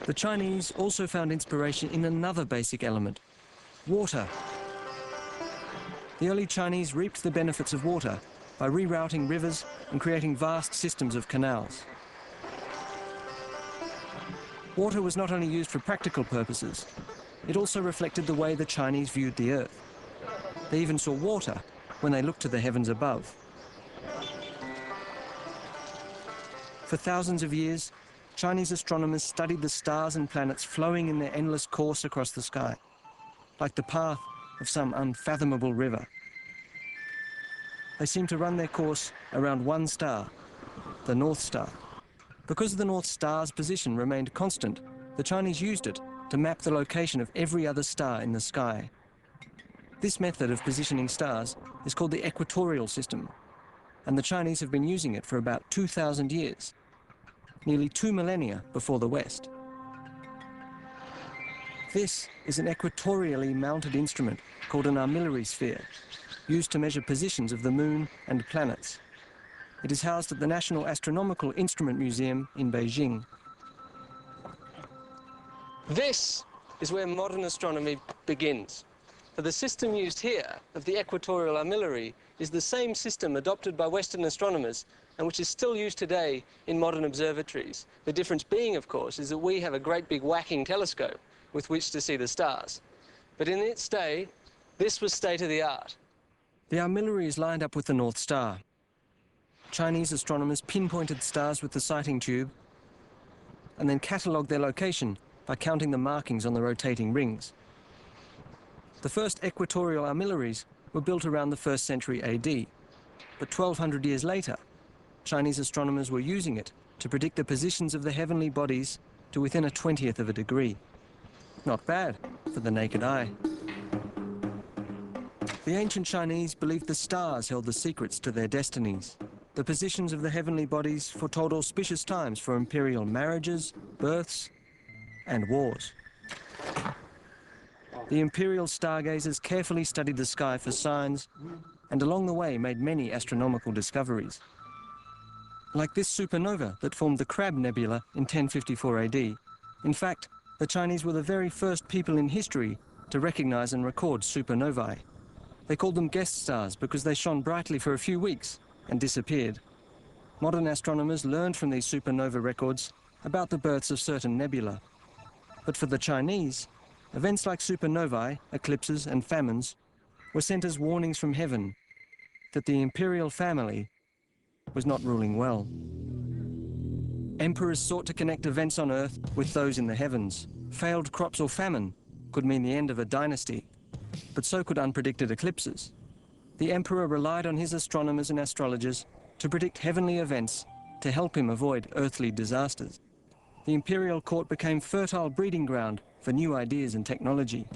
The Chinese also found inspiration in another basic element: water. The early Chinese reaped the benefits of water by rerouting rivers and creating vast systems of canals. Water was not only used for practical purposes, it also reflected the way the Chinese viewed the Earth. They even saw water when they looked to the heavens above. For thousands of years, Chinese astronomers studied the stars and planets flowing in their endless course across the sky, like the path of some unfathomable river. They seemed to run their course around one star, the North Star. Because the North Star's position remained constant, the Chinese used it to map the location of every other star in the sky. This method of positioning stars is called the equatorial system, and the Chinese have been using it for about 2,000 years, nearly 2 millennia before the West. This is an equatorially mounted instrument called an armillary sphere, used to measure positions of the Moon and planets. It is housed at the National Astronomical Instrument Museum in Beijing. This is where modern astronomy begins. For the system used here, of the equatorial armillary, is the same system adopted by Western astronomers and which is still used today in modern observatories. The difference being, of course, is that we have a great big whacking telescope with which to see the stars. But in its day, this was state-of-the-art. The armillary is lined up with the North Star. Chinese astronomers pinpointed stars with the sighting tube and then catalogued their location by counting the markings on the rotating rings. The first equatorial armillaries were built around the 1st century AD, but 1,200 years later, Chinese astronomers were using it to predict the positions of the heavenly bodies to within a 20th of a degree. Not bad for the naked eye. The ancient Chinese believed the stars held the secrets to their destinies. The positions of the heavenly bodies foretold auspicious times for imperial marriages, births, and wars. The imperial stargazers carefully studied the sky for signs and along the way made many astronomical discoveries. Like this supernova that formed the Crab Nebula in 1054 AD. In fact, the Chinese were the very first people in history to recognize and record supernovae. They called them guest stars because they shone brightly for a few weeks and disappeared. Modern astronomers learned from these supernova records about the births of certain nebulae. But for the Chinese, events like supernovae, eclipses and famines were sent as warnings from heaven that the imperial family was not ruling well. Emperors sought to connect events on Earth with those in the heavens. Failed crops or famine could mean the end of a dynasty, but so could unpredicted eclipses. The emperor relied on his astronomers and astrologers to predict heavenly events to help him avoid earthly disasters. The imperial court became fertile breeding ground for new ideas and technology.